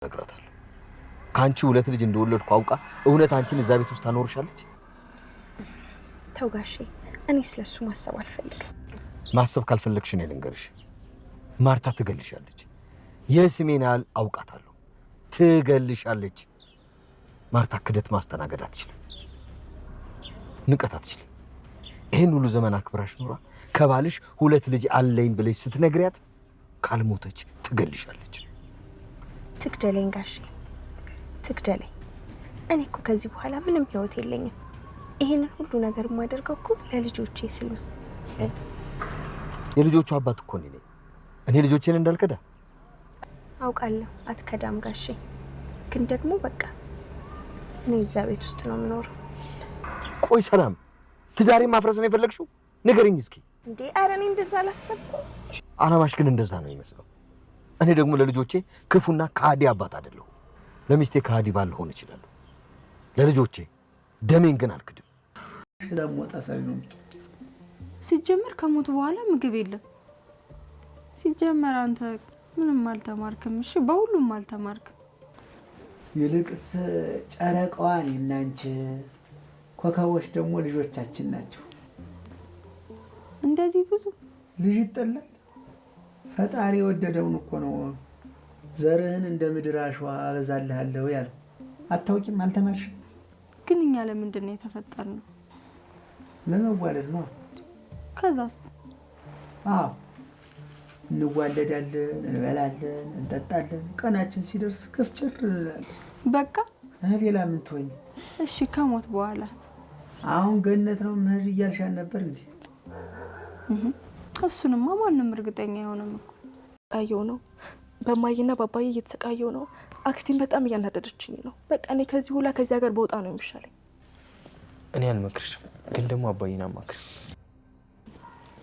ነግራታለሁ። ካንቺ ሁለት ልጅ እንደወለድኩ አውቃ እውነት አንቺን እዛ ቤት ውስጥ ታኖርሻለች? ተው ጋሼ፣ እኔ ስለሱ ማሰብ አልፈልግም። ማሰብ ካልፈለግሽ እኔ ልንገርሽ፣ ማርታ ትገልሻለች። የስሜን ያህል አውቃታለሁ። ትገልሻለች። ማርታ ክደት ማስተናገድ አትችልም፣ ንቀት አትችልም። ይህን ሁሉ ዘመን አክብራሽ ኖራ ከባልሽ ሁለት ልጅ አለኝ ብለሽ ስትነግሪያት ካልሞተች ትገልሻለች። ትግደለኝ ጋሼ፣ ትግደለኝ። እኔ እኮ ከዚህ በኋላ ምንም ህይወት የለኝም። ይሄንን ሁሉ ነገር የማደርገው እኮ ለልጆቼ ስል ነው። የልጆቹ አባት እኮ ነኝ። እኔ ልጆቼን እንዳልከዳ አውቃለሁ። አትከዳም ጋሼ፣ ግን ደግሞ በቃ እኔ እዛ ቤት ውስጥ ነው የምኖረው። ቆይ ሰላም፣ ትዳሬ ማፍረስ ነው የፈለግሽው? ንገሪኝ እስኪ። እንዴ ኧረ እኔ እንደዛ አላሰብኩም። አላማሽ ግን እንደዛ ነው የሚመስለው። እኔ ደግሞ ለልጆቼ ክፉና ከሃዲ አባት አይደለሁ። ለሚስቴ ከሃዲ ባል ልሆን እችላለሁ፣ ለልጆቼ ደሜን ግን አልክድም። ለሞታ ሳይ ነው ሲጀመር ከሞት በኋላ ምግብ የለም። ሲጀመር አንተ ምንም አልተማርክም። እሺ በሁሉም አልተማርክም። ይልቅስ ጨረቃዋን እናንቺ ኮከቦች ደግሞ ልጆቻችን ናቸው። እንደዚህ ብዙ ልጅ ይጠላል። ፈጣሪ የወደደውን እኮ ነው ዘርህን እንደ ምድር አሸዋ አበዛልሃለሁ ያለው። አታውቂም? አልተማርሽም? ግን እኛ ለምንድን ነው የተፈጠርነው? ለመዋለድ ነው። ከዛስ? አዎ እንዋለዳለን፣ እንበላለን፣ እንጠጣለን። ቀናችን ሲደርስ ክፍጭር እንላለን። በቃ ሌላ ምን ትሆኝ? እሺ ከሞት በኋላስ? አሁን ገነት ነው መሄድ እያልሻል ነበር እንዴ? እሱንማ ማንም እርግጠኛ አይሆንም እኮ። አየው ነው በማይና ባባዬ እየተሰቃየው ነው። አክስቴን በጣም እያናደደችኝ ነው። በቃ እኔ ከዚህ ሁላ ከዚህ ሀገር በወጣ ነው የሚሻለኝ። እኔ አልመክርሽም፣ ግን ደግሞ አባዬን አማክር።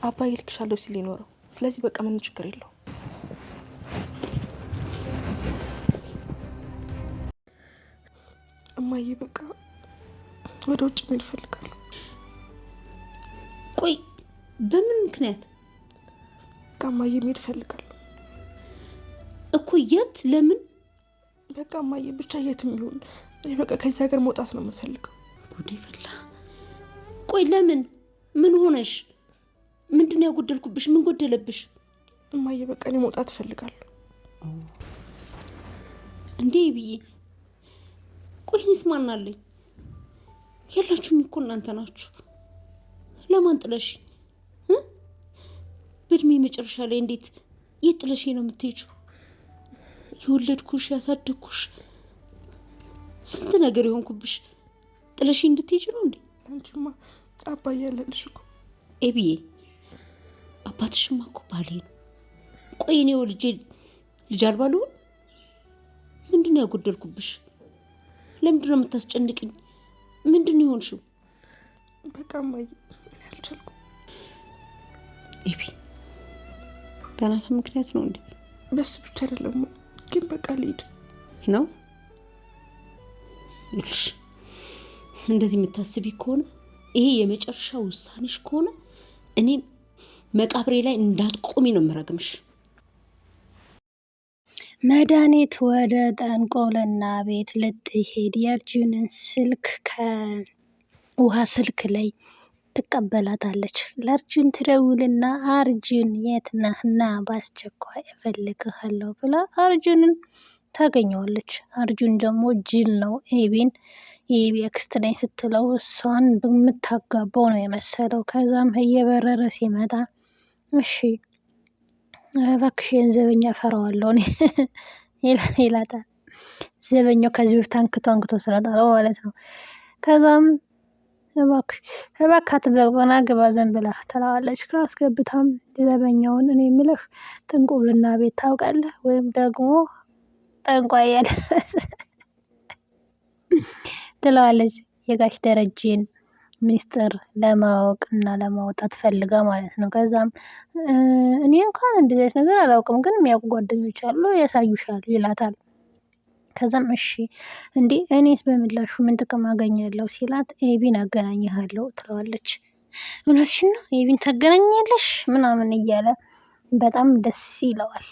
አባዬ ልክሻለሁ ሲል ይኖረው። ስለዚህ በቃ ምንም ችግር የለው። እማዬ በቃ ወደ ውጭ መሄድ እፈልጋለሁ። ቆይ በምን ምክንያት? በቃ እማዬ መሄድ እፈልጋለሁ እኮ። የት? ለምን? በቃ እማዬ ብቻ የትም ይሁን እኔ በቃ ከዚህ ሀገር መውጣት ነው የምፈልገው። ጉዴ ፈላ። ቆይ ለምን? ምን ሆነሽ? ምንድን ነው ያጎደልኩብሽ? ምን ጎደለብሽ? እማዬ በቃ እኔ መውጣት እፈልጋለሁ። እንዴ ብዬ ቆይ እኔስ ማን አለኝ? ያላችሁም እኮ እናንተ ናችሁ። ለማን ጥለሽ? በእድሜ መጨረሻ ላይ እንዴት የት ጥለሽ ነው የምትሄጂው? የወለድኩሽ ያሳደግኩሽ ስንት ነገር የሆንኩብሽ ጥለሽ እንድትሄጂ ነው እንዴ? አንቺማ አባዬ ያለልሽ እኮ ኤቢዬ፣ አባትሽማ እኮ ባሌ ነው። ቆይ እኔ ወልጄ ልጅ አልባ ልሆን? ምንድን ነው ያጎደልኩብሽ? ለምንድን ነው የምታስጨንቅኝ? ምንድን ነው የሆንሽው? በቃ እማዬ እኔ አልቻልኩም። ኤቢ በናታ ምክንያት ነው እንዴ? በሱ ብቻ አይደለም ግን በቃ ልሂድ ነው። ይልሽ እንደዚህ የምታስቢ ከሆነ ይሄ የመጨረሻ ውሳኔሽ ከሆነ እኔ መቃብሬ ላይ እንዳትቆሚ ነው የምረግምሽ። መድኃኒት ወደ ጠንቆልና ቤት ልትሄድ የእርጁንን ስልክ ከውሃ ስልክ ላይ ትቀበላታለች። ለእርጁን ትደውልና አርጁን የት ነህ? ና በአስቸኳይ እፈልግሃለሁ ብላ አርጁንን ታገኘዋለች። አርጁን ደግሞ ጅል ነው። ኤቢን የኤቢ አክስት ነኝ ስትለው እሷን በምታጋባው ነው የመሰለው። ከዛም እየበረረ ሲመጣ እሺ እባክሽን ዘበኛ ፈራዋለሁ እኔ ይላታል። ዘበኛው ከዚህ በፊት አንክቶ ስለጣለው ማለት ነው። ከዛም እባክህ አትበቅበና ግባ ዘን ብላ ትለዋለች። ካስገብታም ዘበኛውን እኔ የምልህ ጥንቁልና ቤት ታውቃለህ ወይም ደግሞ ጠንቋይ ያለ ትለዋለች። የጋሽ ደረጀን ሚስጥር ለማወቅ እና ለማውጣት ፈልጋ ማለት ነው። ከዛም እኔ እንኳን እንደዚህ ነገር አላውቅም፣ ግን የሚያውቁ ጓደኞች አሉ ያሳዩሻል ይላታል። ከዛም እሺ እንዴ እኔስ በምላሹ ምን ጥቅም አገኛለሁ ሲላት ኤቢን አገናኝሃለሁ ትለዋለች። እውነትሽን ነው ኤቢን ታገናኛለሽ ምናምን እያለ በጣም ደስ ይለዋል።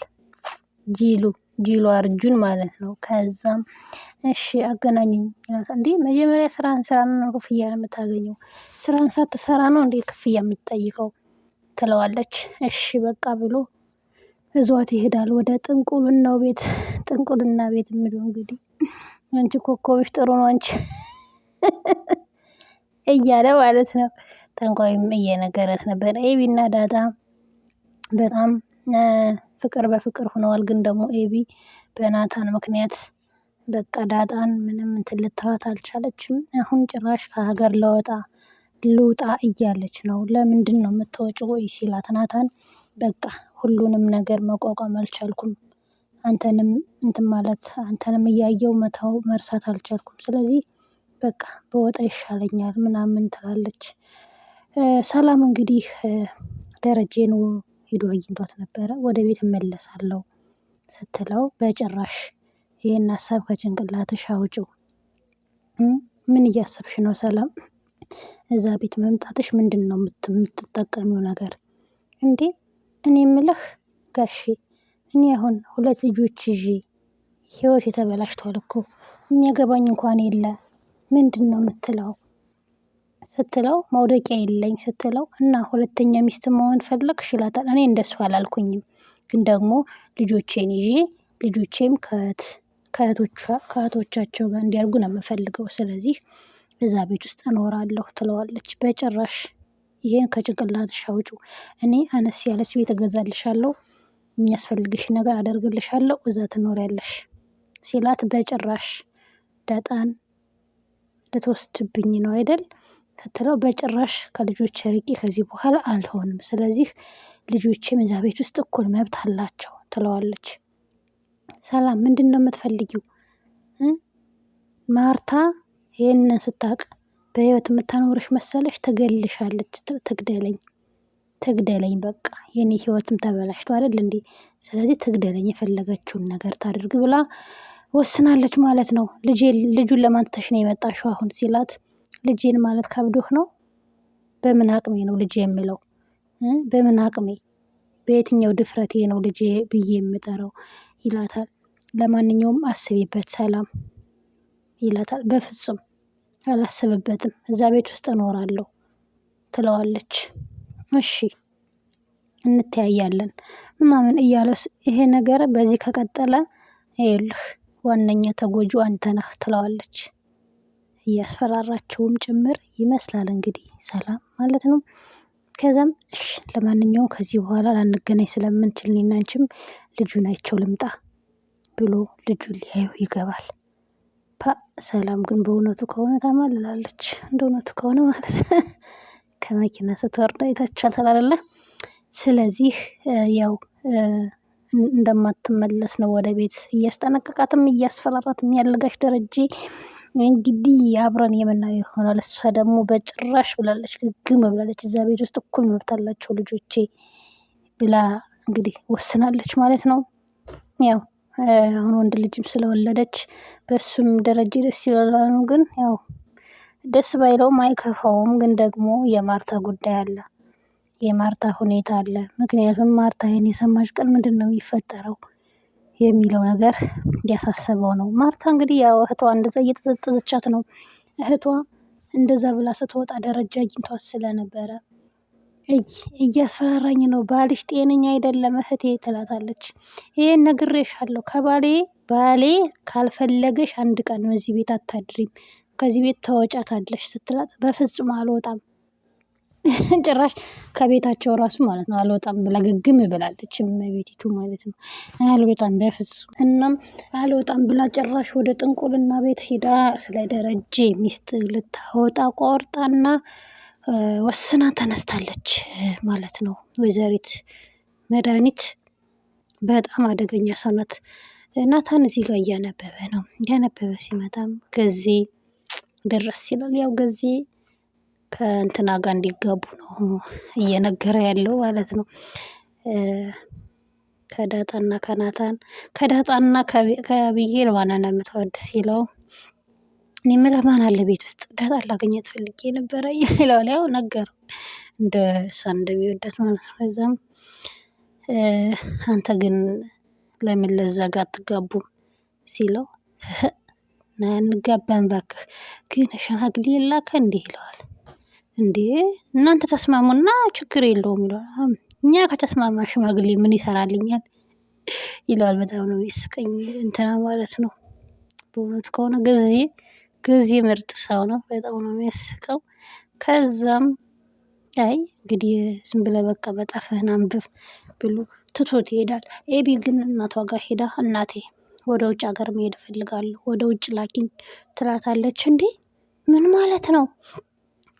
ጂሉ ጅሏ እርጁን ማለት ነው። ከዛም እሺ አገናኝኝ ይላታል። እንዴ መጀመሪያ ስራን ስራ ነው ክፍያ ነው የምታገኘው፣ ስራን ሳትሰራ ነው እንዴ ክፍያ የምትጠይቀው ትለዋለች። እሺ በቃ ብሎ እዟት ይሄዳል ወደ ጥንቁልናው ቤት። ጥንቁልና ቤት የሚለው እንግዲህ አንቺ ኮከብሽ ጥሩ ነው አንቺ እያለ ማለት ነው። ጠንቋይም እየነገረት ነበር። ኤቢና ዳጣ በጣም ፍቅር በፍቅር ሆነዋል። ግን ደግሞ ኤቢ በናታን ምክንያት በቃ ዳጣን ምንም እንትን ልታዋት አልቻለችም። አሁን ጭራሽ ከሀገር ልውጣ እያለች ነው። ለምንድን ነው የምትወጪው ሲላት ናታን በቃ ሁሉንም ነገር መቋቋም አልቻልኩም፣ አንተንም እንትን ማለት አንተንም እያየው መርሳት አልቻልኩም፣ ስለዚህ በቃ በወጣ ይሻለኛል ምናምን ትላለች። ሰላም እንግዲህ ደረጀን ሄዶ አግኝቷት ነበረ። ወደ ቤት እመለሳለሁ ስትለው በጭራሽ ይሄን ሀሳብ ከጭንቅላትሽ አውጪው። ምን እያሰብሽ ነው ሰላም? እዛ ቤት መምጣትሽ ምንድን ነው የምትጠቀሚው ነገር እንዴ? እኔ የምልህ ጋሼ እኔ አሁን 2 ልጆች ይዤ ህይወት ተበላሽቷል እኮ የሚያገባኝ እንኳን የለ ምንድን ነው የምትለው ስትለው መውደቂያ የለኝ ስትለው እና ሁለተኛ ሚስት መሆን ፈለግሽ ይላታል። እኔ እንደሱ አላልኩኝም፣ ግን ደግሞ ልጆቼን ይዤ ልጆቼም ከእህቶቻቸው ጋር እንዲያርጉ ነው የምፈልገው፣ ስለዚህ እዛ ቤት ውስጥ እኖራለሁ ትለዋለች። በጭራሽ ይሄን ከጭንቅላትሽ አውጪው፣ እኔ አነስ ያለች ቤት እገዛልሻለሁ፣ የሚያስፈልግሽ ነገር አደርግልሻለሁ፣ እዛ ትኖሪያለሽ ሲላት በጭራሽ ዳጣን ልትወስድብኝ ነው አይደል ስትለው በጭራሽ ከልጆች ርቄ ከዚህ በኋላ አልሆንም፣ ስለዚህ ልጆቼም እዛ ቤት ውስጥ እኩል መብት አላቸው ትለዋለች። ሰላም ምንድን ነው የምትፈልጊው? ማርታ ይህንን ስታውቅ በህይወት የምታኖርሽ መሰለሽ? ትገልሻለች። ትግደለኝ በቃ የኔ ህይወትም ተበላሽቶ አይደል እንዴ? ስለዚህ ትግደለኝ፣ የፈለገችውን ነገር ታድርግ ብላ ወስናለች ማለት ነው። ልጁን ለማንተሽ ነው የመጣሽው አሁን ሲላት ልጄን ማለት ከብዶህ ነው? በምን አቅሜ ነው ልጄ የምለው? በምን አቅሜ በየትኛው ድፍረቴ ነው ልጄ ብዬ የምጠራው ይላታል። ለማንኛውም አስቢበት ሰላም ይላታል። በፍጹም አላስብበትም፣ እዛ ቤት ውስጥ እኖራለሁ ትለዋለች። እሺ እንተያያለን ምናምን እያለ ይሄ ነገር በዚህ ከቀጠለ ይኸውልህ ዋነኛ ተጎጂው አንተ ነህ ትለዋለች። እያስፈራራቸውም ጭምር ይመስላል እንግዲህ ሰላም ማለት ነው። ከዛም እሺ ለማንኛውም ከዚህ በኋላ ላንገናኝ ስለምንችል እኔና አንቺም ልጁን አይቼው ልምጣ ብሎ ልጁን ሊያዩ ይገባል። ሰላም ግን በእውነቱ ከሆነ ታማልላለች። እንደ እውነቱ ከሆነ ማለት ከመኪና ስትወርድ አይታችኋታል አይደለ? ስለዚህ ያው እንደማትመለስ ነው ወደ ቤት እያስጠነቀቃትም እያስፈራራትም ያለጋሽ ደረጀ እንግዲህ አብረን የምናየው ይሆናል። እሷ ደግሞ በጭራሽ ብላለች፣ ግግም ብላለች። እዛ ቤት ውስጥ እኩል መብት አላቸው ልጆቼ ብላ እንግዲህ ወስናለች ማለት ነው። ያው አሁን ወንድ ልጅም ስለወለደች በሱም ደረጀ ደስ ይላል። ግን ያው ደስ ባይለውም አይከፋውም። ግን ደግሞ የማርታ ጉዳይ አለ፣ የማርታ ሁኔታ አለ። ምክንያቱም ማርታ ይሄን የሰማች ቀን ምንድን ነው የሚፈጠረው የሚለው ነገር እያሳሰበው ነው። ማርታ እንግዲህ ያው እህቷ እንደዛ እየተዘጠዘቻት ነው። እህቷ እንደዛ ብላ ስትወጣ ደረጃ አግኝቷት ስለነበረ እያስፈራራኝ ነው፣ ባልሽ ጤነኛ አይደለም እህቴ ትላታለች። ይሄን ነግሬሻለሁ፣ ባሌ ካልፈለገሽ አንድ ቀን እዚህ ቤት አታድሪም፣ ከዚህ ቤት ተወጫታለሽ ስትላት በፍጹም አልወጣም፣ ጭራሽ ከቤታቸው ራሱ ማለት ነው አልወጣም ብላ ግግም ብላለች። እመቤቲቱ ማለት ነው አልወጣም በፍጹም። እናም አልወጣም ብላ ጭራሽ ወደ ጥንቁልና ቤት ሄዳ ስለ ደረጀ ሚስት ልታወጣ ቆርጣና ወስና ተነስታለች ማለት ነው። ወይዘሪት መድኃኒት በጣም አደገኛ ሰው ናት። ናታን እዚህ ጋር እያነበበ ነው። እያነበበ ሲመጣም ገዜ ደረስ ይላል። ያው ገዜ ከእንትና ጋር እንዲጋቡ ነው እየነገረ ያለው ማለት ነው። ከዳጣና ከአቢጌል ማንን ነው የምትወድ ሲለው እኔ የምልህ ማን አለ ቤት ውስጥ? ዳጣን ላገኛት ፈልጌ ነበረ ይለዋል። ያው ነገረው እሷን እንደሚወዳት ማለት ነው። ከዛም አንተ ግን ለምን ለዛ ጋር አትጋቡም ሲለው እንጋባን እባክህ ግን ሽማግሌ የላከ እንዴ ይለዋል። እንዴ እናንተ ተስማሙና ችግር የለውም ይለዋል። እኛ ከተስማማ ሽማግሌ ምን ይሰራልኛል ይለዋል። በጣም ነው የሚያስቀኝ እንትና ማለት ነው። በእውነት ከሆነ ገዜ ምርጥ ሰው ነው። በጣም ነው የሚያስቀው። ከዛም አይ እንግዲህ ዝም ብለህ በቃ መጣፍህን አንብብ ብሎ ትቶት ይሄዳል። ኤቢ ግን እናቷ ጋር ሄዳ እናቴ ወደ ውጭ ሀገር መሄድ እፈልጋለሁ፣ ወደ ውጭ ላኪኝ ትላታለች። እንዴ ምን ማለት ነው?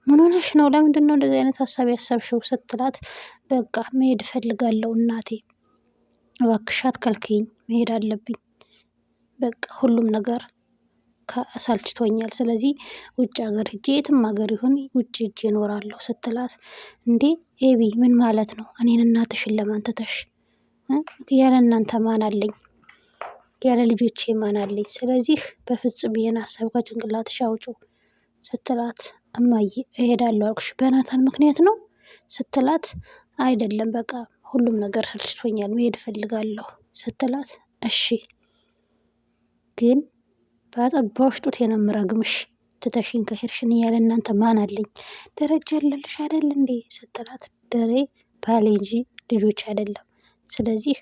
ምን ሆነሽ ነው? ለምንድን ነው እንደዚህ አይነት ሀሳብ ያሰብሽው? ስትላት በቃ መሄድ እፈልጋለሁ እናቴ እባክሽ አትከልክይኝ፣ መሄድ አለብኝ። በቃ ሁሉም ነገር አሳልችቶኛል። ስለዚህ ውጭ ሀገር ሂጄ የትም ሀገር ይሁን ውጭ ሂጄ እኖራለሁ ስትላት እንዴ ኤቢ ምን ማለት ነው? እኔን እናትሽን ለማን ትተሽ? ያለ እናንተ ማን አለኝ? ያለ ልጆቼ ማን አለኝ? ስለዚህ በፍጹም ይሄን ሀሳብ ከጭንቅላትሽ አውጪው ስትላት እማዬ እሄዳለሁ አልኩሽ በናታን ምክንያት ነው ስትላት አይደለም በቃ ሁሉም ነገር ሰልችቶኛል መሄድ እፈልጋለሁ ስትላት እሺ ግን በአጠባሽ ጡቴን ነው የምረግምሽ ትተሽኝ ከሄድሽ እኔ ያለ እናንተ ማን አለኝ? ደረጃ አለልሽ አይደል እንዴ ስትላት ደሬ ባሌ እንጂ ልጆች አይደለም። ስለዚህ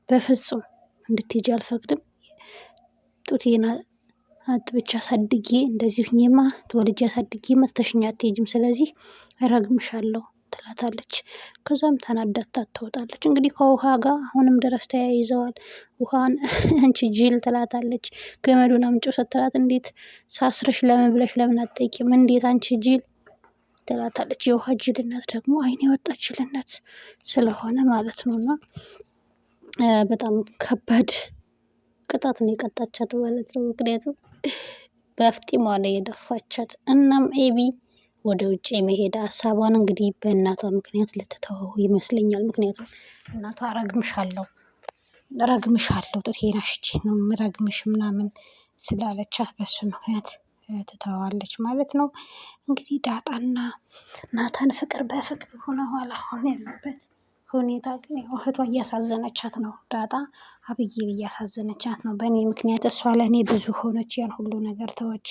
በፍጹም እንድትሄጂ አልፈቅድም። ጡቴን አጥብቻ አሳድጌ እንደዚህ ሁኜማ ተወልጄ አሳድጌማ ትተሽኝ አትሄጂም። ስለዚህ እረግምሻለሁ ትላታለች። ከዛም ተናዳታ ትወጣለች። እንግዲህ ከውሃ ጋር አሁንም ድረስ ተያይዘዋል። ውሃን አንቺ ጅል ትላታለች። ገመዱን አምጪው ስትላት እንዴት ሳስረሽ ለምን ብለሽ ለምን አትጠይቂም? እንዴት አንቺ ጅል ትላታለች። የውሃ ጅልነት ደግሞ አይን የወጣ ጅልነት ስለሆነ ማለት ነውና በጣም ከባድ ቅጣት ነው የቀጣቻት ማለት ነው። ምክንያቱም በአፍጢሟ ላይ የደፋቻት። እናም ኤቢ ወደ ውጭ የመሄድ ሀሳቧን እንግዲህ በእናቷ ምክንያት ልትተወው ይመስለኛል። ምክንያቱም እናቷ ረግምሻለሁ ጡቴን አሽቼ ነው ረግምሽ ምናምን ስላለቻት በሱ ምክንያት ትተዋለች ማለት ነው። እንግዲህ ዳጣና ናታን ፍቅር በፍቅር ሆነዋል አሁን ያሉበት ሁኔታ። ግን ያው እህቷ እያሳዘነቻት ነው። ዳጣ አብዬን እያሳዘነቻት ነው። በእኔ ምክንያት እሷ ለእኔ ብዙ ሆነች፣ ያን ሁሉ ነገር ተወች፣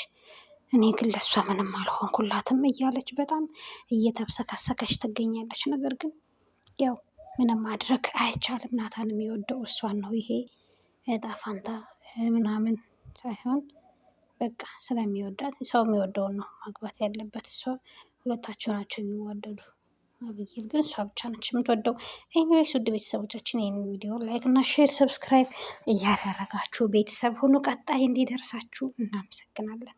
እኔ ግን ለእሷ ምንም አልሆንኩላትም እያለች በጣም እየተብሰከሰከች ትገኛለች። ነገር ግን ያው ምንም ማድረግ አይቻልም። ናታን የሚወደው እሷን ነው። ይሄ እጣ ፋንታ ምናምን ሳይሆን በቃ ስለሚወዳት ሰው የሚወደውን ነው ማግባት ያለበት። እሷ ሁለታቸው ናቸው የሚዋደዱ። አብይል ግን እሷ ብቻ ነች የምትወደው። ኤኒዌይስ ውድ ቤተሰቦቻችን ይህን ቪዲዮ ላይክ እና ሼር ሰብስክራይብ እያደረጋችሁ ቤተሰብ ሁኑ። ቀጣይ እንዲደርሳችሁ እናመሰግናለን።